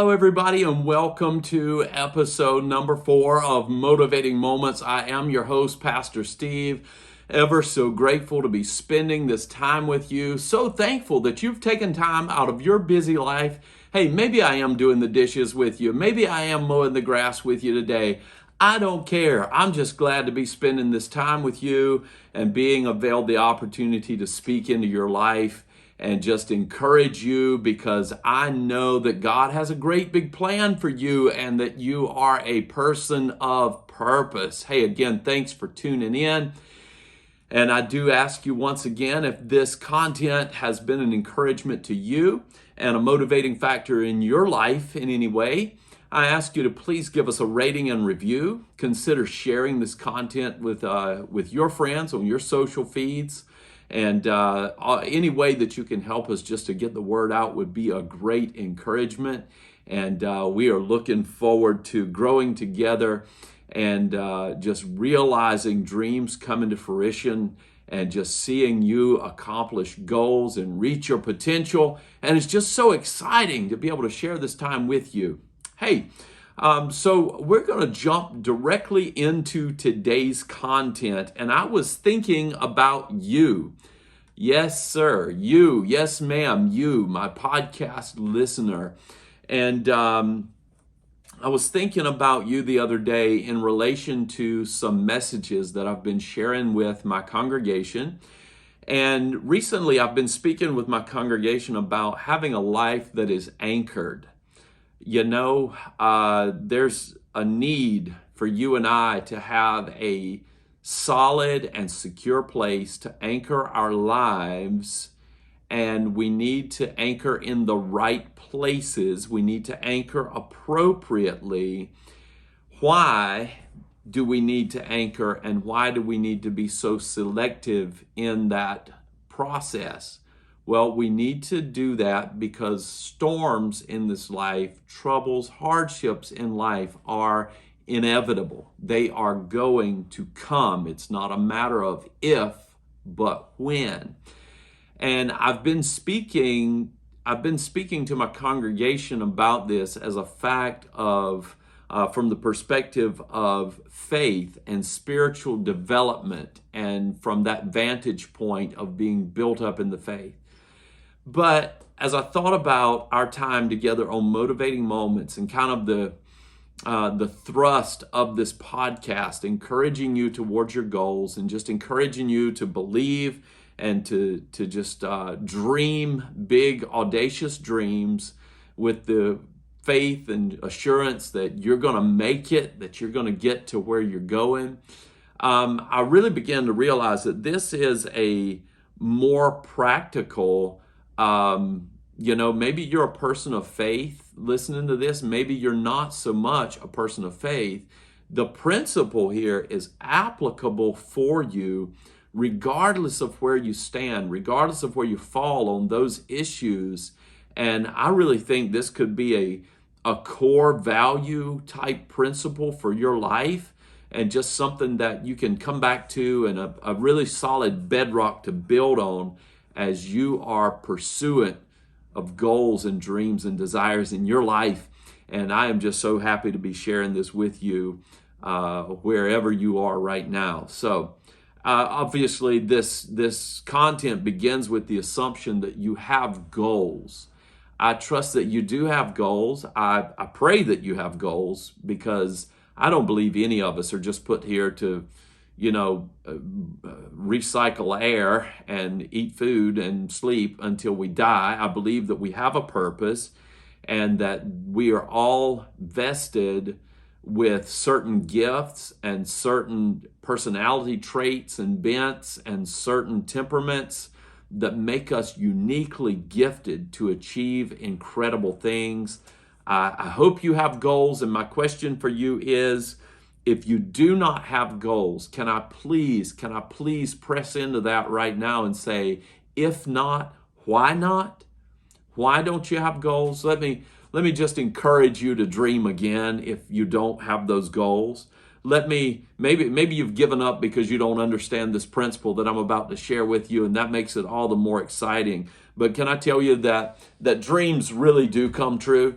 Hello, everybody, and welcome to episode number 4 of Motivating Moments. I am your host, Pastor Steve. Ever so grateful to be spending this time with you. So thankful that you've taken time out of your busy life. Hey, maybe I am doing the dishes with you. Maybe I am mowing the grass with you today. I don't care. I'm just glad to be spending this time with you and being availed the opportunity to speak into your life and just encourage you, because I know that God has a great big plan for you and that you are a person of purpose. Hey, again, thanks for tuning in. And I do ask you once again, if this content has been an encouragement to you and a motivating factor in your life in any way, I ask you to please give us a rating and review. Consider sharing this content with your friends on your social feeds. And any way that you can help us just to get the word out would be a great encouragement. And we are looking forward to growing together and just realizing dreams coming to fruition and just seeing you accomplish goals and reach your potential. And it's just so exciting to be able to share this time with you. Hey, so we're going to jump directly into today's content. And I was thinking about you. Yes, sir. You. Yes, ma'am. You, my podcast listener. And I was thinking about you the other day in relation to some messages that I've been sharing with my congregation. And recently I've been speaking with my congregation about having a life that is anchored. You know, there's a need for you and I to have a solid and secure place to anchor our lives, and we need to anchor in the right places. We need to anchor appropriately. Why do we need to anchor, and why do we need to be so selective in that process? Well, we need to do that because storms in this life, troubles, hardships in life are inevitable. They are going to come. It's not a matter of if, but when. And I've been speaking to my congregation about this as a fact of from the perspective of faith and spiritual development, and from that vantage point of being built up in the faith. But as I thought about our time together on Motivating Moments and kind of the thrust of this podcast, encouraging you towards your goals and just encouraging you to believe and to just dream big, audacious dreams with the faith and assurance that you're going to make it, that you're going to get to where you're going. I really began to realize that this is a more practical, maybe you're a person of faith listening to this. Maybe you're not so much a person of faith. The principle here is applicable for you regardless of where you stand, regardless of where you fall on those issues. And I really think this could be a core value type principle for your life, and just something that you can come back to, and a really solid bedrock to build on as you are pursuant of goals and dreams and desires in your life. And I am just so happy to be sharing this with you wherever you are right now. So obviously this content begins with the assumption that you have goals. I trust that you do have goals. I pray that you have goals, because I don't believe any of us are just put here to recycle air and eat food and sleep until we die. I believe that we have a purpose, and that we are all vested with certain gifts and certain personality traits and bents and certain temperaments that make us uniquely gifted to achieve incredible things. I hope you have goals, and my question for you is, if you do not have goals, can I please press into that right now and say, if not, why not? Why don't you have goals? Let me just encourage you to dream again if you don't have those goals. Maybe you've given up because you don't understand this principle that I'm about to share with you, and that makes it all the more exciting. But can I tell you that dreams really do come true?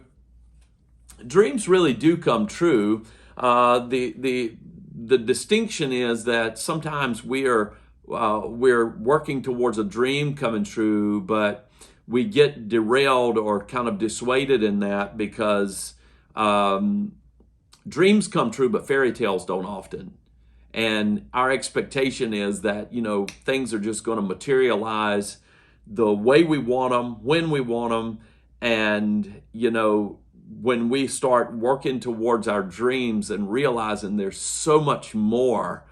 dreams really do come true. The distinction is that sometimes we're working towards a dream coming true, but we get derailed or kind of dissuaded in that because dreams come true, but fairy tales don't often. And our expectation is that, things are just going to materialize the way we want them, when we want them. And, when we start working towards our dreams and realizing there's so much more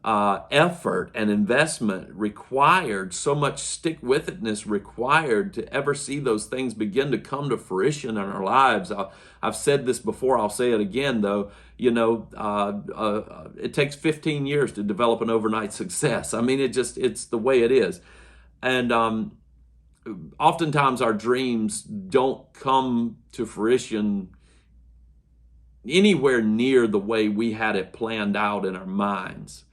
effort and investment required, so much stick-with-itness required to ever see those things begin to come to fruition in our lives. I've said this before, I'll say it again though, it takes 15 years to develop an overnight success. I mean, it's the way it is. And oftentimes our dreams don't come to fruition anywhere near the way we had it planned out in our minds.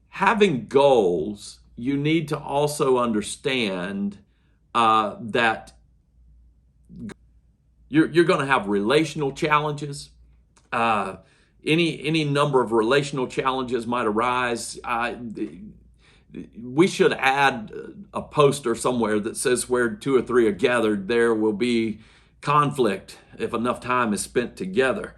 Having goals, you need to also understand that you're going to have relational challenges. Any number of relational challenges might arise. We should add a poster somewhere that says where two or three are gathered, there will be conflict if enough time is spent together.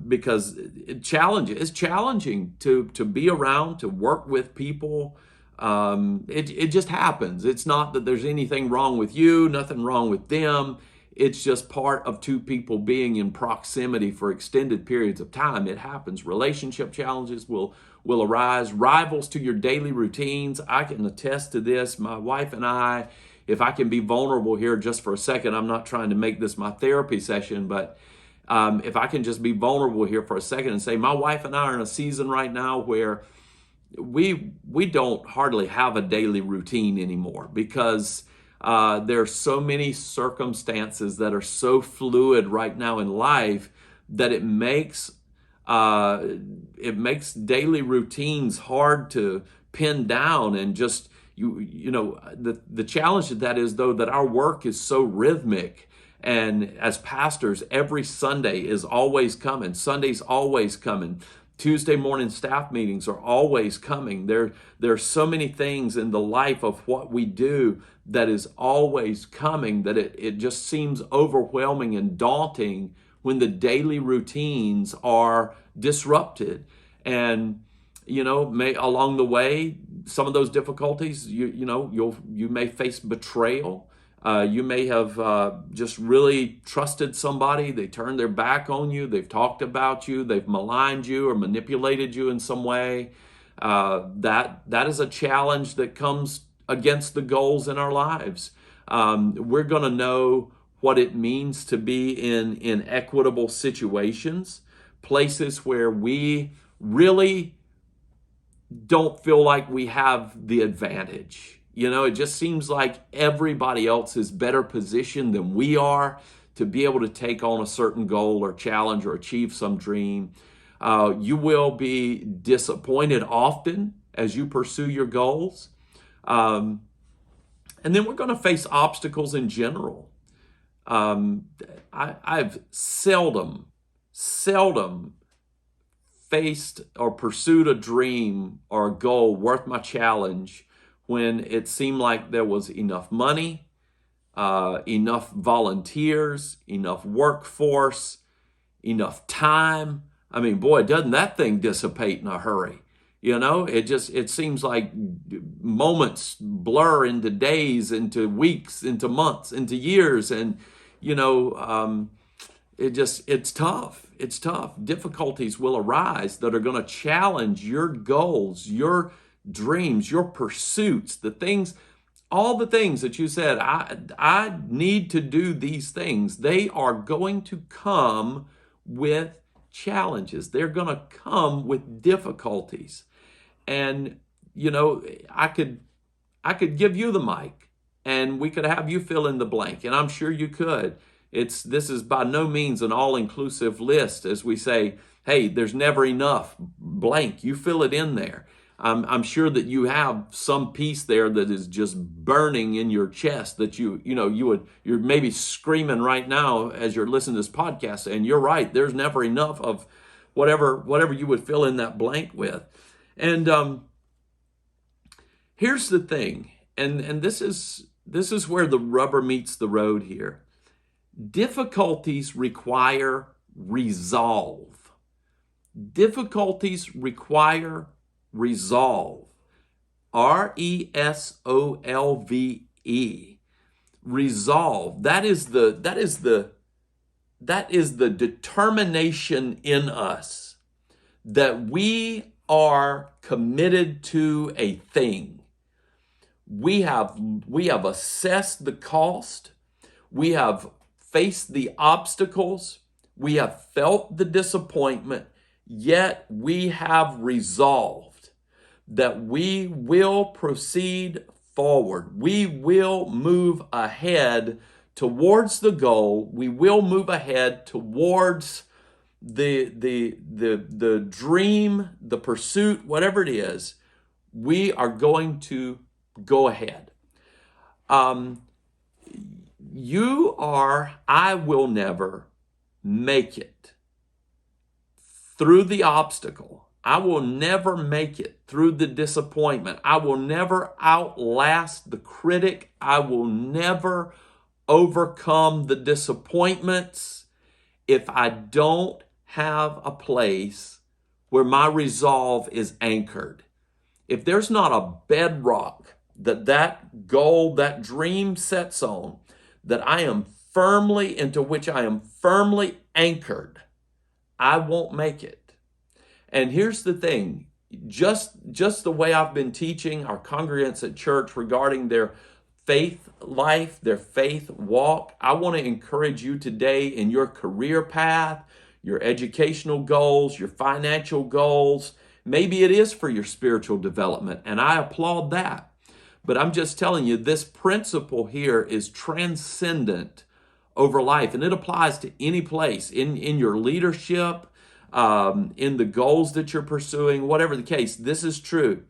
Because it's challenging to be around, to work with people. It just happens. It's not that there's anything wrong with you, nothing wrong with them. It's just part of two people being in proximity for extended periods of time. It happens. Relationship challenges will arise. Rivals to your daily routines. I can attest to this. My wife and I, if I can be vulnerable here just for a second, I'm not trying to make this my therapy session, but if I can just be vulnerable here for a second and say, my wife and I are in a season right now where we don't hardly have a daily routine anymore because there are so many circumstances that are so fluid right now in life that it makes daily routines hard to pin down. And just the challenge of that is though that our work is so rhythmic. And as pastors, every Sunday is always coming. Sunday's always coming. Tuesday morning staff meetings are always coming. There are so many things in the life of what we do that is always coming that it just seems overwhelming and daunting when the daily routines are disrupted. And along the way, some of those difficulties, you may face betrayal. You may have just really trusted somebody. They turned their back on you. They've talked about you. They've maligned you or manipulated you in some way. That is a challenge that comes against the goals in our lives. We're going to know what it means to be in equitable situations, places where we really don't feel like we have the advantage. It just seems like everybody else is better positioned than we are to be able to take on a certain goal or challenge or achieve some dream. You will be disappointed often as you pursue your goals. And then we're going to face obstacles in general. I've seldom faced or pursued a dream or a goal worth my challenge when it seemed like there was enough money, enough volunteers, enough workforce, enough time. I mean, boy, doesn't that thing dissipate in a hurry? It seems like moments blur into days, into weeks, into months, into years. And, it's tough. It's tough. Difficulties will arise that are going to challenge your goals, your dreams, your pursuits, all the things that you said, I need to do these things. They are going to come with challenges. They're going to come with difficulties. And, I could give you the mic and we could have you fill in the blank. And I'm sure you could. This is by no means an all-inclusive list as we say, hey, there's never enough blank. You fill it in there. I'm sure that you have some peace there that is just burning in your chest that you're maybe screaming right now as you're listening to this podcast, and you're right. There's never enough of whatever you would fill in that blank with. And here's the thing, and this is where the rubber meets the road here. Difficulties require resolve. Difficulties require resolve. RESOLVE. Resolve. That is the determination in us that we are committed to a thing. We have assessed the cost. We have faced the obstacles. We have felt the disappointment, yet we have resolved that we will proceed forward. We will move ahead towards the goal. We will move ahead towards the dream, the pursuit, whatever it is. We are going to go ahead. I will never make it through the obstacle. I will never make it through the disappointment. I will never outlast the critic. I will never overcome the disappointments if I don't have a place where my resolve is anchored. If there's not a bedrock that goal, that dream sets on, that I am into which I am firmly anchored, I won't make it. And here's the thing, just the way I've been teaching our congregants at church regarding their faith life, their faith walk, I want to encourage you today in your career path, your educational goals, your financial goals. Maybe it is for your spiritual development, and I applaud that. But I'm just telling you, this principle here is transcendent over life, and it applies to any place, in your leadership, in the goals that you're pursuing, whatever the case. This is true.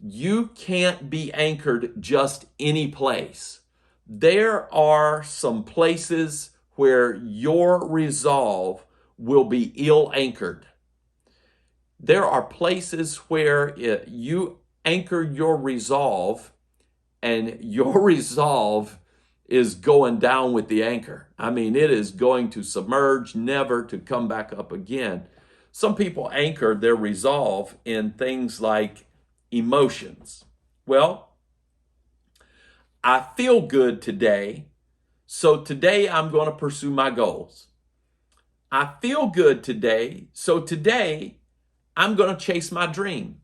You can't be anchored just any place. There are some places where your resolve will be ill anchored. There are places where you anchor your resolve, and your resolve is going down with the anchor. I mean, it is going to submerge, never to come back up again. Some people anchor their resolve in things like emotions. Well, I feel good today, so today I'm going to pursue my goals. I feel good today, so today I'm going to chase my dream.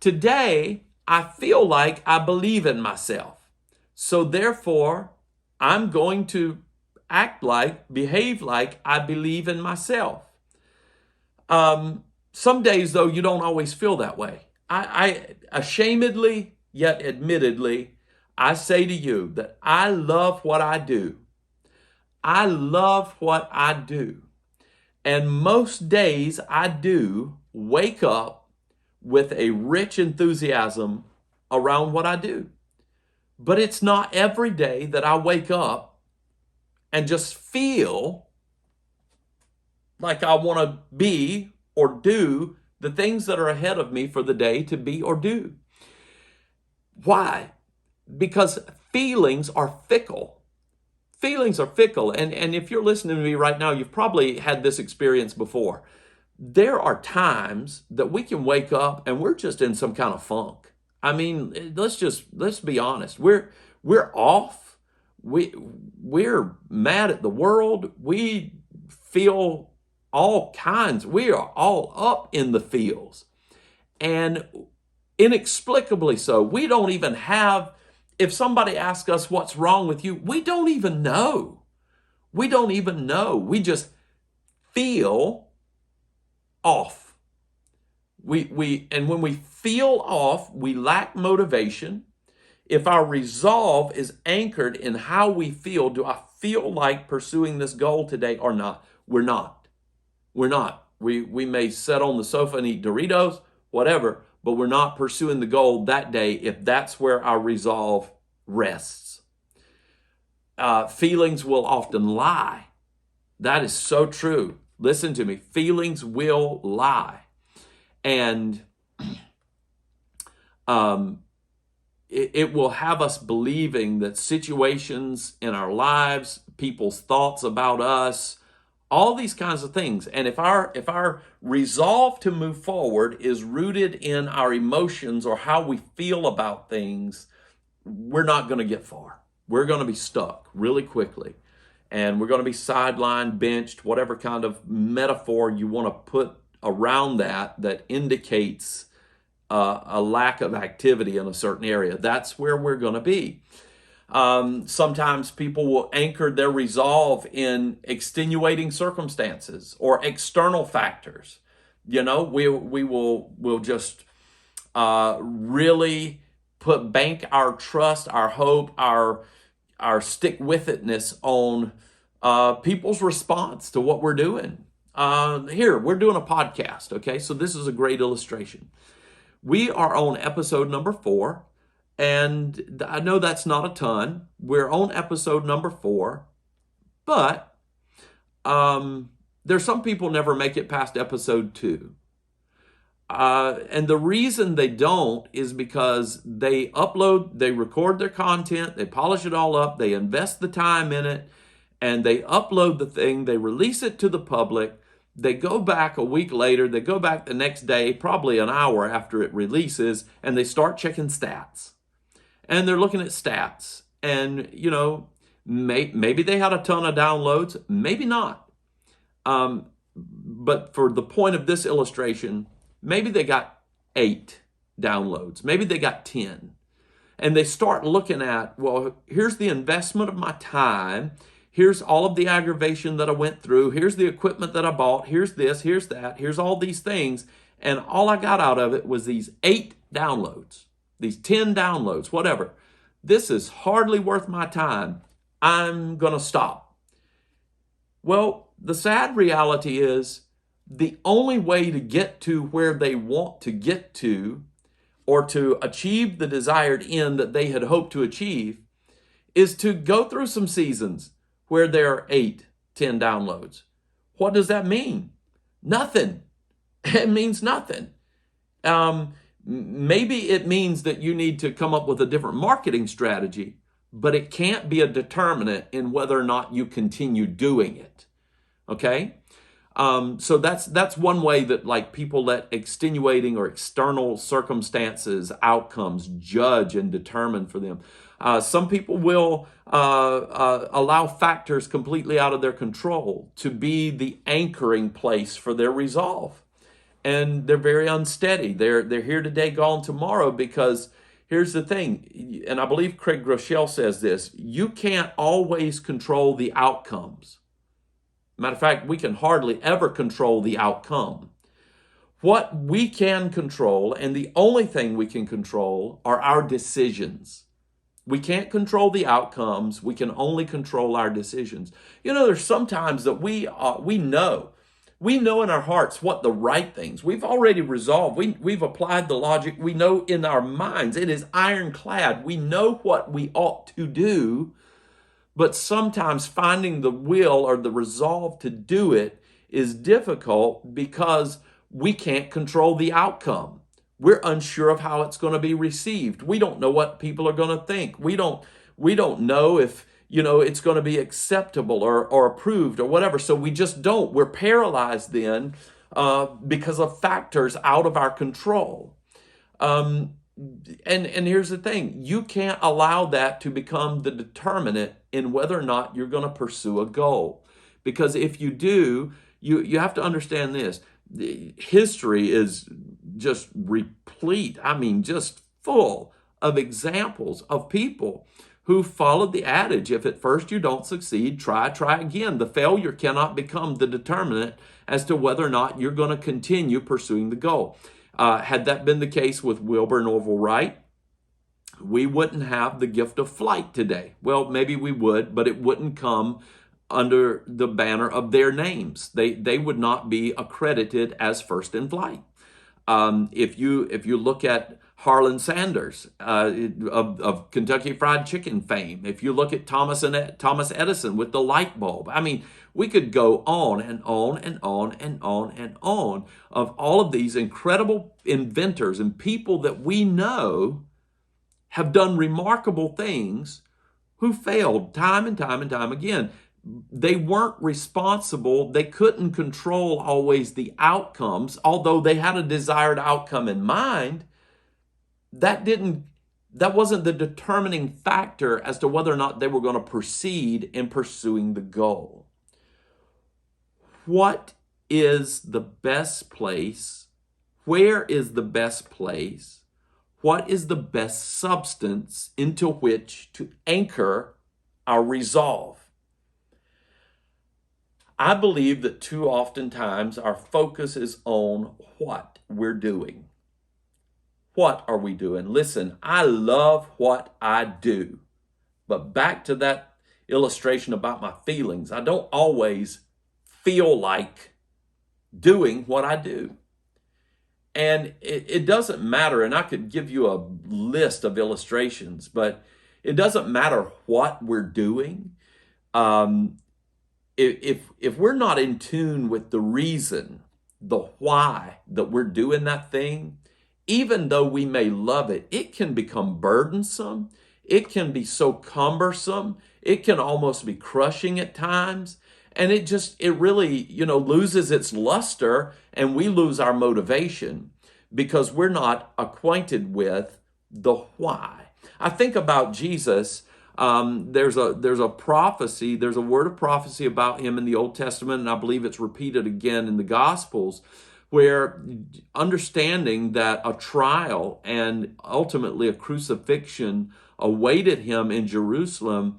Today, I feel like I believe in myself. So therefore, I'm going to behave like I believe in myself. Some days, though, you don't always feel that way. I ashamedly, yet admittedly, I say to you that I love what I do. I love what I do. And most days I do wake up with a rich enthusiasm around what I do. But it's not every day that I wake up and just feel like I want to be or do the things that are ahead of me for the day to be or do. Why? Because feelings are fickle. Feelings are fickle. And if you're listening to me right now, you've probably had this experience before. There are times that we can wake up and we're just in some kind of funk. I mean, let's be honest. We're off. We're mad at the world. We feel all kinds. We are all up in the feels. And inexplicably so. We don't even have, if somebody asks us what's wrong with you, we don't even know. We don't even know. We just feel off. And when we feel off, we lack motivation. If our resolve is anchored in how we feel, do I feel like pursuing this goal today or not? We're not. We're not. We may sit on the sofa and eat Doritos, whatever, but we're not pursuing the goal that day if that's where our resolve rests. Feelings will often lie. That is so true. Listen to me. Feelings will lie. And it will have us believing that situations in our lives, people's thoughts about us, all these kinds of things. And if our resolve to move forward is rooted in our emotions or how we feel about things, we're not going to get far. We're going to be stuck really quickly. And we're going to be sidelined, benched, whatever kind of metaphor you want to put around that indicates a lack of activity in a certain area. That's where we're going to be. Sometimes people will anchor their resolve in extenuating circumstances or external factors. We'll just really bank our trust, our hope, our stick-with-itness on people's response to what we're doing. Here, we're doing a podcast, okay? So this is a great illustration. We are on episode number 4, and I know that's not a ton. We're on episode number 4, but there's some people never make it past episode 2. And the reason they don't is because they record their content, they polish it all up, they invest the time in it, and they upload the thing, they release it to the public, they go back a week later, they go back the next day, probably an hour after it releases, and they start checking stats. And they're looking at stats. And, maybe they had a ton of downloads, maybe not. But for the point of this illustration, maybe they got 8 downloads. Maybe they got 10. And they start looking at, well, here's the investment of my time. Here's all of the aggravation that I went through. Here's the equipment that I bought. Here's this, here's that. Here's all these things. And all I got out of it was these 8 downloads, these 10 downloads, whatever. This is hardly worth my time. I'm going to stop. Well, the sad reality is the only way to get to where they want to get to or to achieve the desired end that they had hoped to achieve is to go through some seasons where there are 8, 10 downloads. What does that mean? Nothing. It means nothing. Maybe it means that you need to come up with a different marketing strategy, but it can't be a determinant in whether or not you continue doing it. Okay? So that's one way that people let extenuating or external circumstances, outcomes judge and determine for them. Some people will allow factors completely out of their control to be the anchoring place for their resolve. And they're very unsteady. They're here today, gone tomorrow, because here's the thing, and I believe Craig Groeschel says this, you can't always control the outcomes. Matter of fact, we can hardly ever control the outcome. What we can control, and the only thing we can control, are our decisions. We can't control the outcomes. We can only control our decisions. There's sometimes that we know. We know in our hearts what the right things. We've already resolved. We've applied the logic. We know in our minds. It is ironclad. We know what we ought to do. But sometimes finding the will or the resolve to do it is difficult because we can't control the outcome. We're unsure of how it's going to be received. We don't know what people are going to think. We don't know if it's going to be acceptable or approved or whatever. So we just don't. We're paralyzed then because of factors out of our control. And here's the thing, you can't allow that to become the determinant in whether or not you're going to pursue a goal. Because if you do, you have to understand this. History is just replete, just full of examples of people who followed the adage, if at first you don't succeed, try again. The failure cannot become the determinant as to whether or not you're going to continue pursuing the goal. Had that been the case with Wilbur and Orville Wright, we wouldn't have the gift of flight today. Well, maybe we would, but it wouldn't come under the banner of their names. They would not be accredited as first in flight. If you look at Harlan Sanders of Kentucky Fried Chicken fame, if you look at Thomas Edison with the light bulb, I mean, we could go on and on and on and on and on of all of these incredible inventors and people that we know have done remarkable things who failed time and time and time again. They weren't responsible. They couldn't control always the outcomes, although they had a desired outcome in mind. That wasn't the determining factor as to whether or not they were going to proceed in pursuing the goal. What is the best place? Where is the best place? What is the best substance into which to anchor our resolve? I believe that too oftentimes our focus is on what we're doing. What are we doing? Listen, I love what I do. But back to that illustration about my feelings, I don't always feel like doing what I do. And it doesn't matter, and I could give you a list of illustrations, but it doesn't matter what we're doing. If we're not in tune with the reason, the why that we're doing that thing, even though we may love it, it can become burdensome. It can be so cumbersome. It can almost be crushing at times. And it really, loses its luster, and we lose our motivation because we're not acquainted with the why. I think about Jesus. There's a prophecy, there's a word of prophecy about him in the Old Testament, and I believe it's repeated again in the Gospels, where understanding that a trial and ultimately a crucifixion awaited him in Jerusalem,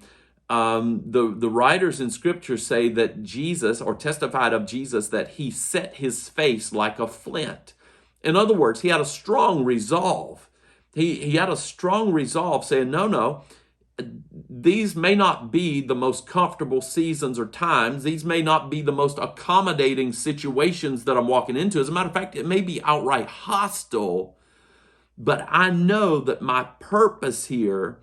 the writers in Scripture say that Jesus, or testified of Jesus, that he set his face like a flint. In other words, he had a strong resolve. He had a strong resolve saying, no, these may not be the most comfortable seasons or times. These may not be the most accommodating situations that I'm walking into. As a matter of fact, it may be outright hostile, but I know that my purpose here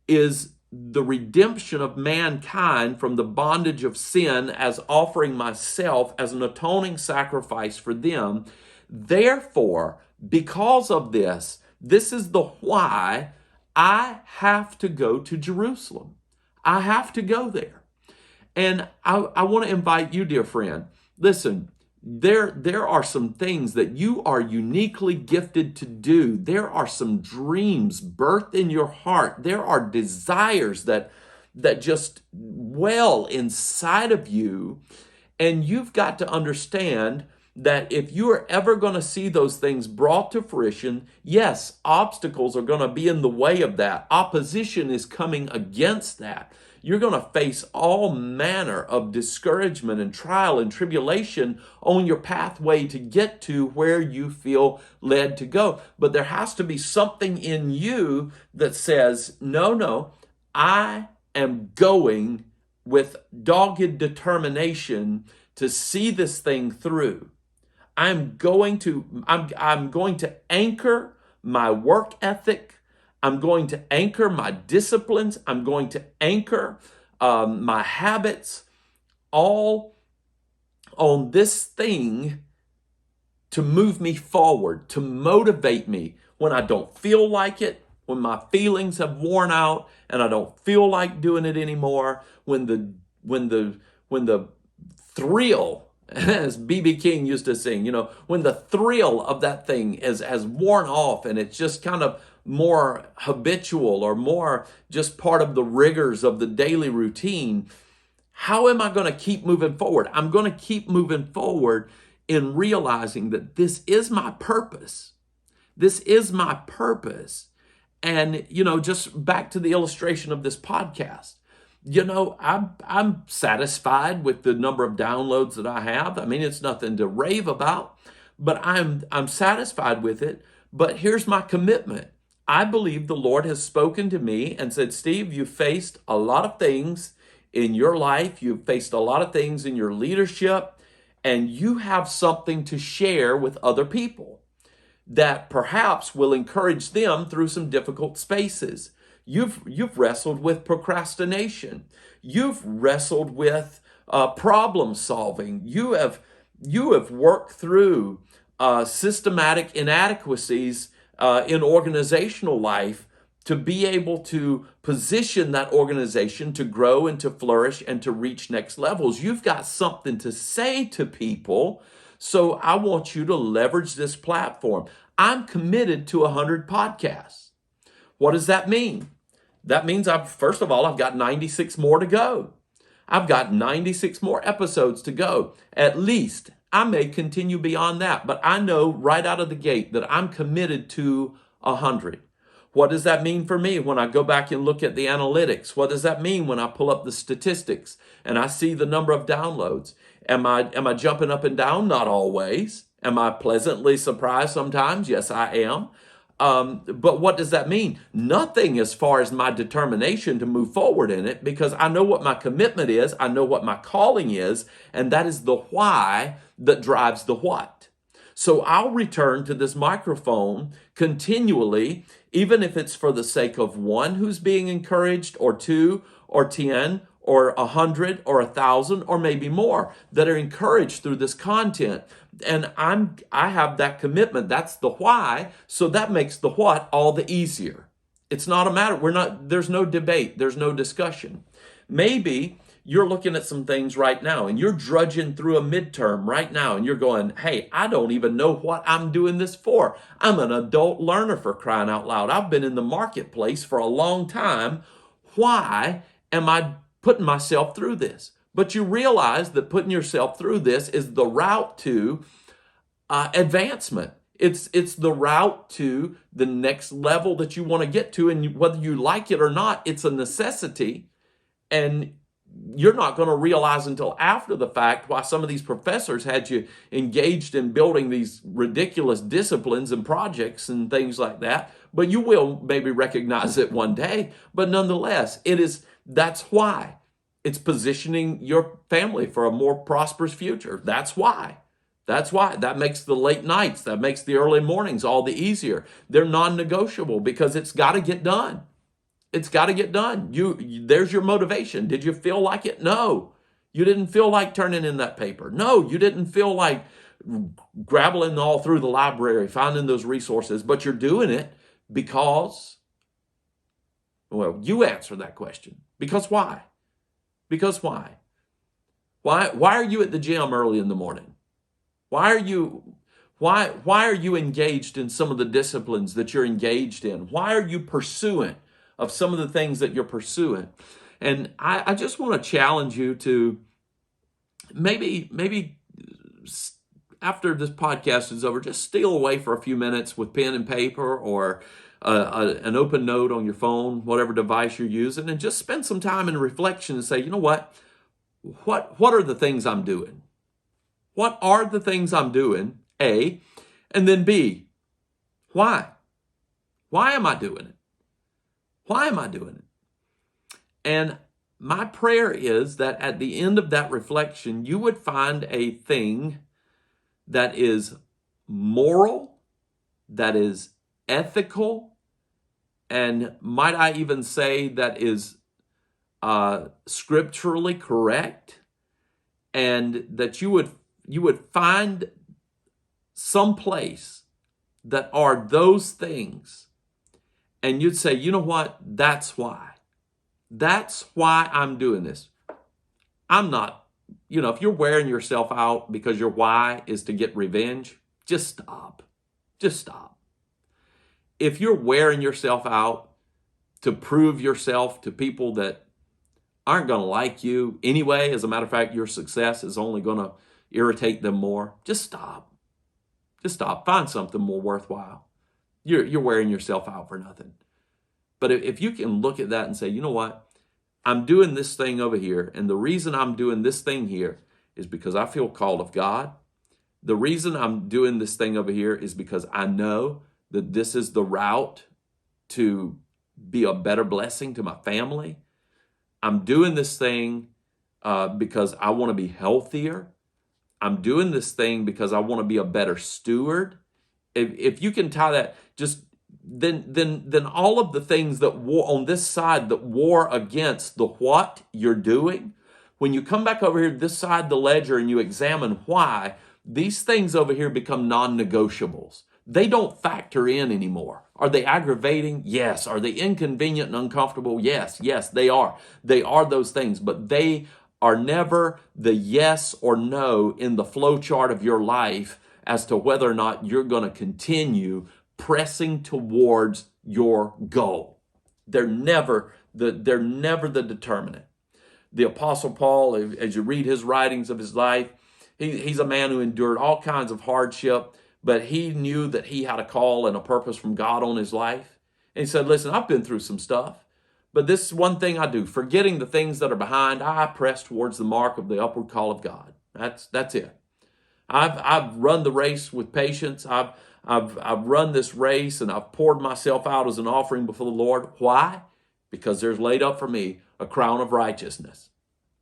is the redemption of mankind from the bondage of sin, as offering myself as an atoning sacrifice for them. Therefore, because of this is the why I have to go to Jerusalem. I have to go there. And I want to invite you, dear friend, listen, there are some things that you are uniquely gifted to do. There are some dreams birthed in your heart. There are desires that just well inside of you. And you've got to understand that if you are ever going to see those things brought to fruition, yes, obstacles are going to be in the way of that. Opposition is coming against that. You're going to face all manner of discouragement and trial and tribulation on your pathway to get to where you feel led to go. But there has to be something in you that says, no, I am going with dogged determination to see this thing through. I'm going to anchor my work ethic. I'm going to anchor my disciplines. I'm going to anchor my habits, all on this thing to move me forward, to motivate me when I don't feel like it, when my feelings have worn out and I don't feel like doing it anymore, when the thrill, as B.B. King used to sing, when the thrill of that thing has worn off and it's just kind of more habitual or more just part of the rigors of the daily routine, how am I going to keep moving forward? I'm going to keep moving forward in realizing that this is my purpose. This is my purpose. And, just back to the illustration of this podcast, I'm satisfied with the number of downloads that I have. I mean, it's nothing to rave about, but I'm satisfied with it. But here's my commitment. I believe the Lord has spoken to me and said, Steve, you've faced a lot of things in your life. You've faced a lot of things in your leadership, and you have something to share with other people. that perhaps will encourage them through some difficult spaces. You've wrestled with procrastination. You've wrestled with problem solving. You have worked through systematic inadequacies in organizational life to be able to position that organization to grow and to flourish and to reach next levels. You've got something to say to people. So I want you to leverage this platform. I'm committed to 100 podcasts. What does that mean? That means first of all, I've got 96 more to go. I've got 96 more episodes to go. At least I may continue beyond that, but I know right out of the gate that I'm committed to 100. What does that mean for me when I go back and look at the analytics? What does that mean when I pull up the statistics and I see the number of downloads? Am I jumping up and down? Not always. Am I pleasantly surprised sometimes? Yes, I am. But what does that mean? Nothing as far as my determination to move forward in it, because I know what my commitment is, I know what my calling is, and that is the why that drives the what. So I'll return to this microphone continually, even if it's for the sake of one who's being encouraged, or two, or 10, or 100, or 1,000, or maybe more that are encouraged through this content. And I have that commitment. That's the why. So that makes the what all the easier. It's not a matter. There's no debate. There's no discussion. Maybe you're looking at some things right now and you're drudging through a midterm right now and you're going, hey, I don't even know what I'm doing this for. I'm an adult learner, for crying out loud. I've been in the marketplace for a long time. Why am I putting myself through this? But you realize that putting yourself through this is the route to advancement. It's the route to the next level that you want to get to. And whether you like it or not, it's a necessity. And you're not going to realize until after the fact why some of these professors had you engaged in building these ridiculous disciplines and projects and things like that. But you will maybe recognize it one day. But nonetheless, that's why. It's positioning your family for a more prosperous future. That's why. That's why. That makes the late nights, that makes the early mornings all the easier. They're non-negotiable because it's got to get done. It's got to get done. There's your motivation. Did you feel like it? No. You didn't feel like turning in that paper. No, you didn't feel like grabbling all through the library, finding those resources, but you're doing it because, well, you answer that question. Because why? Because why? Why are you at the gym early in the morning? Why are you engaged in some of the disciplines that you're engaged in? Why are you pursuant of some of the things that you're pursuing? And I just want to challenge you to maybe after this podcast is over, just steal away for a few minutes with pen and paper, or an open note on your phone, whatever device you're using, and just spend some time in reflection and say, you know what? What are the things I'm doing? What are the things I'm doing? A, and then B, why? Why am I doing it? Why am I doing it? And my prayer is that at the end of that reflection, you would find a thing that is moral, that is ethical, and might I even say that is scripturally correct, and that you would find some place that are those things, and you'd say, you know what, that's why. That's why I'm doing this. I'm not, if you're wearing yourself out because your why is to get revenge, just stop. Just stop. If you're wearing yourself out to prove yourself to people that aren't going to like you anyway, as a matter of fact, your success is only going to irritate them more, just stop. Just stop. Find something more worthwhile. You're wearing yourself out for nothing. But if you can look at that and say, you know what? I'm doing this thing over here, and the reason I'm doing this thing here is because I feel called of God. The reason I'm doing this thing over here is because I know that this is the route to be a better blessing to my family. I'm doing this thing because I want to be healthier. I'm doing this thing because I want to be a better steward If you can tie that, just then all of the things that war on this side that war against the what you're doing, when you come back over here this side the ledger and you examine why, these things over here become non-negotiables. They don't factor in anymore. Are they aggravating? Yes. Are they inconvenient and uncomfortable? Yes. Yes, they are. They are those things, but they are never the yes or no in the flow chart of your life as to whether or not you're going to continue pressing towards your goal. They're never the determinant. The Apostle Paul, as you read his writings of his life, he's a man who endured all kinds of hardship, but he knew that he had a call and a purpose from God on his life. And he said, listen, I've been through some stuff, but this is one thing I do. Forgetting the things that are behind, I press towards the mark of the upward call of God. That's it. I've run the race with patience. I've run this race and I've poured myself out as an offering before the Lord. Why? Because there's laid up for me a crown of righteousness.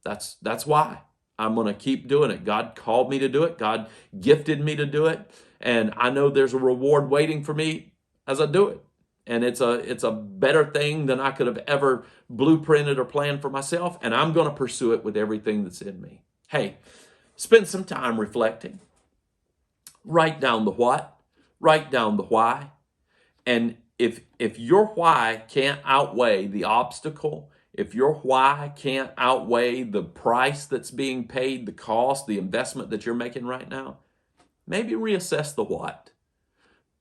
That's why I'm going to keep doing it. God called me to do it. God gifted me to do it. And I know there's a reward waiting for me as I do it. And it's a better thing than I could have ever blueprinted or planned for myself. And I'm going to pursue it with everything that's in me. Hey, spend some time reflecting. Write down the what. Write down the why. And if your why can't outweigh the obstacle, if your why can't outweigh the price that's being paid, the cost, the investment that you're making right now, maybe reassess the what.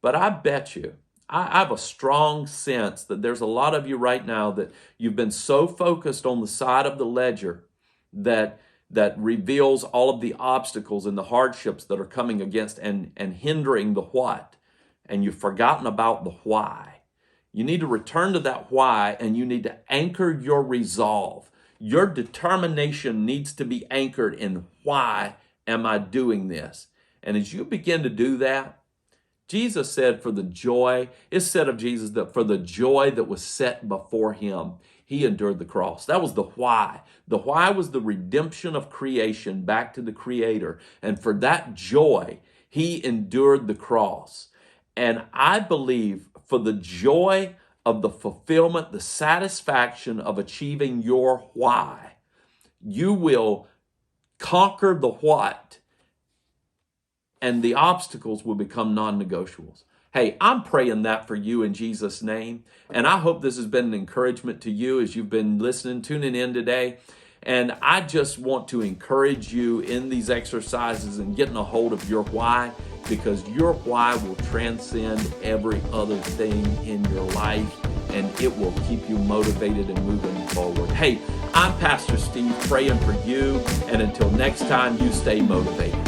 But I bet you, I have a strong sense that there's a lot of you right now that you've been so focused on the side of the ledger that reveals all of the obstacles and the hardships that are coming against and hindering the what. And you've forgotten about the why. You need to return to that why, and you need to anchor your resolve. Your determination needs to be anchored in why am I doing this? And as you begin to do that, Jesus said for the joy, it's said of Jesus that for the joy that was set before him, he endured the cross. That was the why. The why was the redemption of creation back to the Creator. And for that joy, he endured the cross. And I believe for the joy of the fulfillment, the satisfaction of achieving your why, you will conquer the what, and the obstacles will become non-negotiables. Hey, I'm praying that for you in Jesus' name. And I hope this has been an encouragement to you as you've been listening, tuning in today. And I just want to encourage you in these exercises and getting a hold of your why, because your why will transcend every other thing in your life, and it will keep you motivated and moving forward. Hey, I'm Pastor Steve praying for you, and until next time, you stay motivated.